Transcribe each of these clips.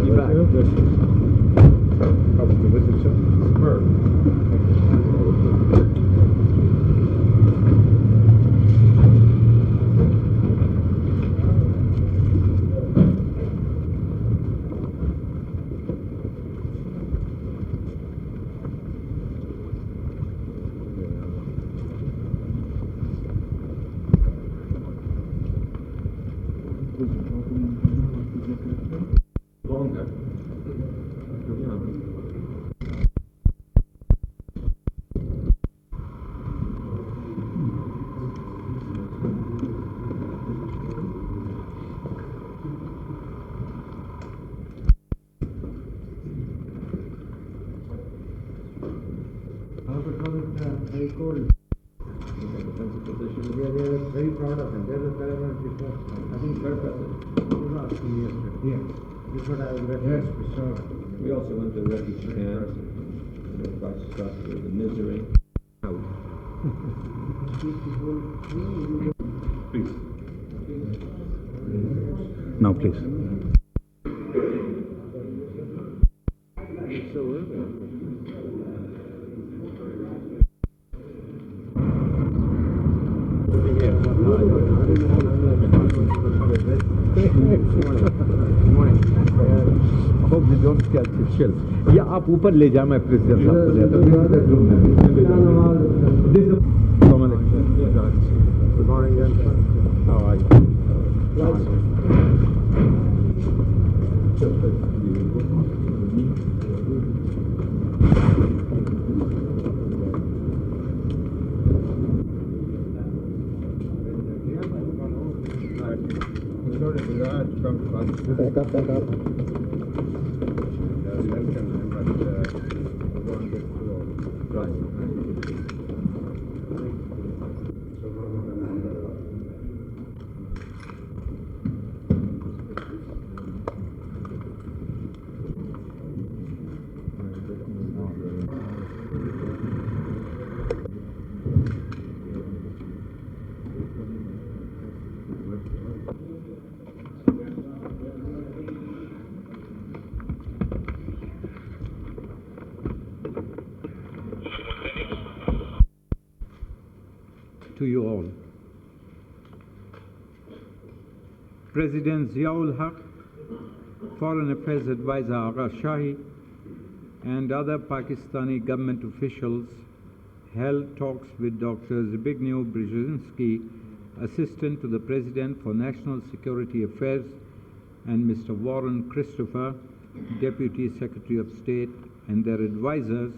you back. How was the visit, sir? Superb. Longer. Very cold. We are very proud of him. There's a paragraph before. I think third person. You were asking me yesterday. Yeah. This is what I was referring. Yes, we saw. We also went to refugee camps and discussed the misery. Please. Now, please. It's so early. Hope they don't catch the chill. या आप ऊपर ले जाए मैं president साहब को देता हूँ. Good morning, gentlemen. How are you? Back up. To you all. President Zia Ul Haq, Foreign Affairs Advisor Agha Shahi, and other Pakistani government officials held talks with Dr. Zbigniew Brzezinski, Assistant to the President for National Security Affairs, and Mr. Warren Christopher, Deputy Secretary of State, and their advisors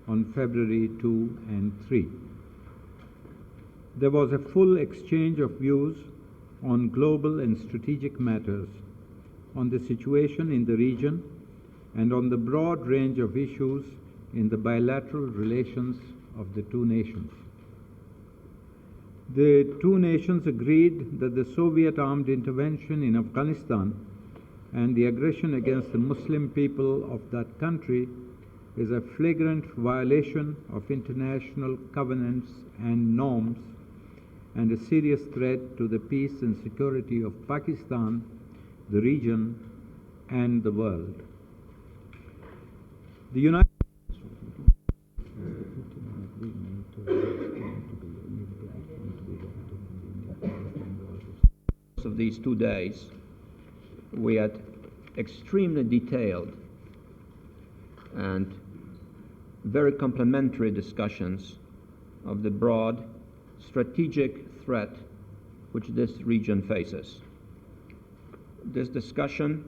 on February 2 and 3. There was a full exchange of views on global and strategic matters, on the situation in the region, and on the broad range of issues in the bilateral relations of the two nations. The two nations agreed that the Soviet armed intervention in Afghanistan and the aggression against the Muslim people of that country is a flagrant violation of international covenants and norms and a serious threat to the peace and security of Pakistan, the region, and the world. The United of these 2 days, we had extremely detailed and very complementary discussions of the broad strategic threat which this region faces. This discussion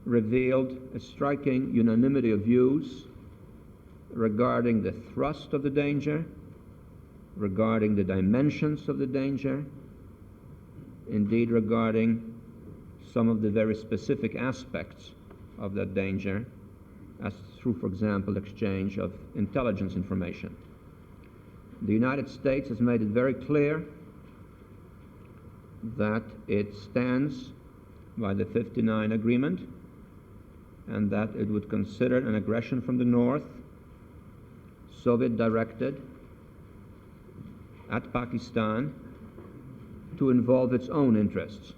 revealed a striking unanimity of views regarding the thrust of the danger, regarding the dimensions of the danger, indeed regarding some of the very specific aspects of that danger, as through, for example, exchange of intelligence information. The United States has made it very clear that it stands by the 59 agreement and that it would consider an aggression from the north, Soviet-directed, at Pakistan to involve its own interests.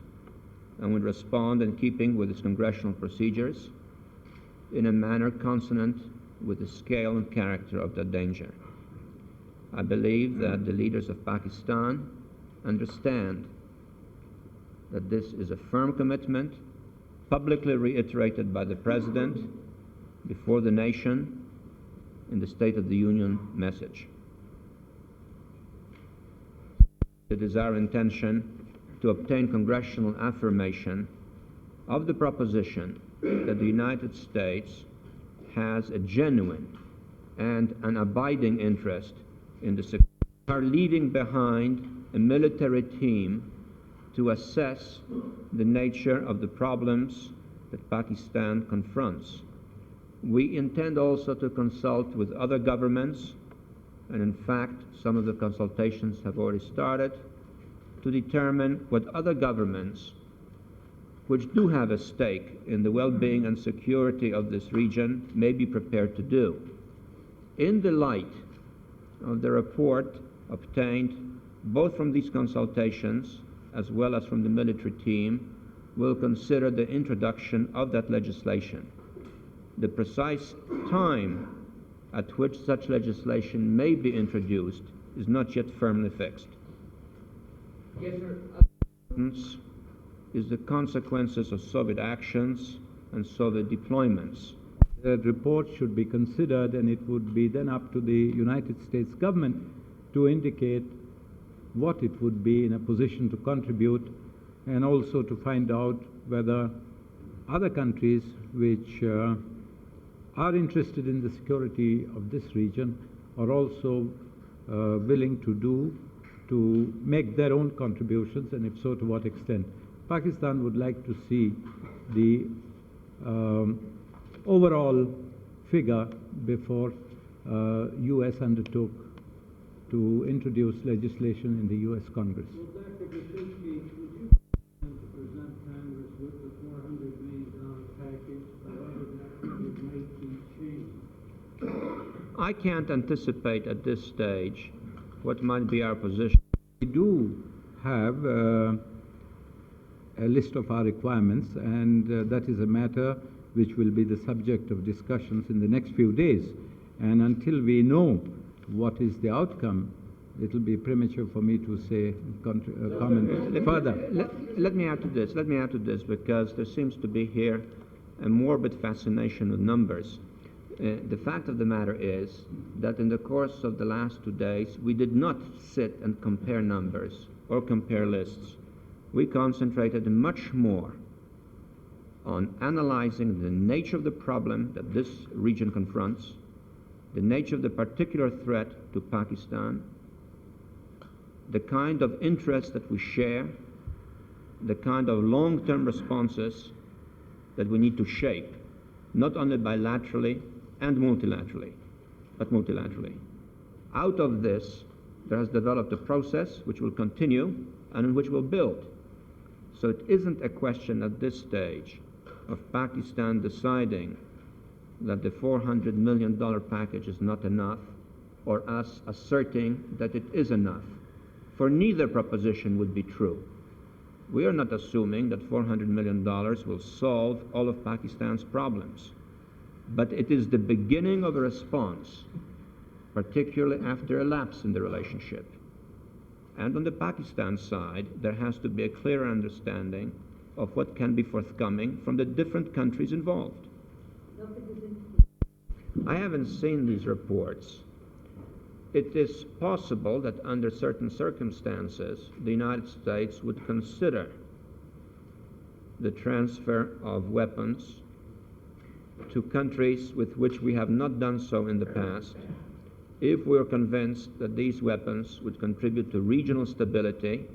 and would respond in keeping with its congressional procedures in a manner consonant with the scale and character of the danger. I believe that the leaders of Pakistan understand that this is a firm commitment, publicly reiterated by the President before the nation in the State of the Union message. It is our intention to obtain congressional affirmation of the proposition that the United States has a genuine and an abiding interest in the security. We are leaving behind a military team to assess the nature of the problems that Pakistan confronts. We intend also to consult with other governments, and in fact, some of the consultations have already started, to determine what other governments, which do have a stake in the well-being and security of this region, may be prepared to do. In the light of the report obtained both from these consultations as well as from the military team, we'll consider the introduction of that legislation. The precise time at which such legislation may be introduced is not yet firmly fixed. Yes, sir. Is the consequences of Soviet actions and Soviet deployments. The report should be considered, and it would be then up to the United States government to indicate what it would be in a position to contribute, and also to find out whether other countries which are interested in the security of this region are also willing to make their own contributions, and if so, to what extent. Pakistan would like to see the overall figure before U.S. undertook to introduce legislation in the U.S. Congress. Well, Dr. Brzezinski, would you plan to present Congress with the $400 million package, however that might be changed? I can't anticipate at this stage what might be our position. We do have a list of our requirements, and that is a matter which will be the subject of discussions in the next few days. And until we know what is the outcome, it will be premature for me to say comment further. Let me add to this, because there seems to be here a morbid fascination with numbers. The fact of the matter is that in the course of the last 2 days, we did not sit and compare numbers or compare lists. We concentrated much more on analyzing the nature of the problem that this region confronts, the nature of the particular threat to Pakistan, the kind of interest that we share, the kind of long-term responses that we need to shape, not only bilaterally and multilaterally, but multilaterally. Out of this, there has developed a process which will continue and in which we'll build. So it isn't a question at this stage of Pakistan deciding that the $400 million package is not enough, or us asserting that it is enough. For neither proposition would be true. We are not assuming that $400 million will solve all of Pakistan's problems, but it is the beginning of a response, particularly after a lapse in the relationship. And on the Pakistan side, there has to be a clear understanding of what can be forthcoming from the different countries involved. I haven't seen these reports. It is possible that under certain circumstances, the United States would consider the transfer of weapons to countries with which we have not done so in the past, if we are convinced that these weapons would contribute to regional stability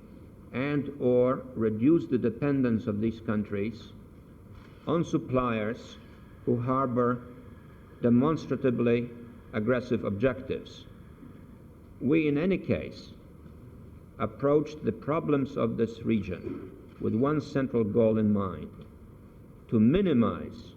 and or reduce the dependence of these countries on suppliers who harbor demonstratively aggressive objectives. We, in any case, approached the problems of this region with one central goal in mind: to minimize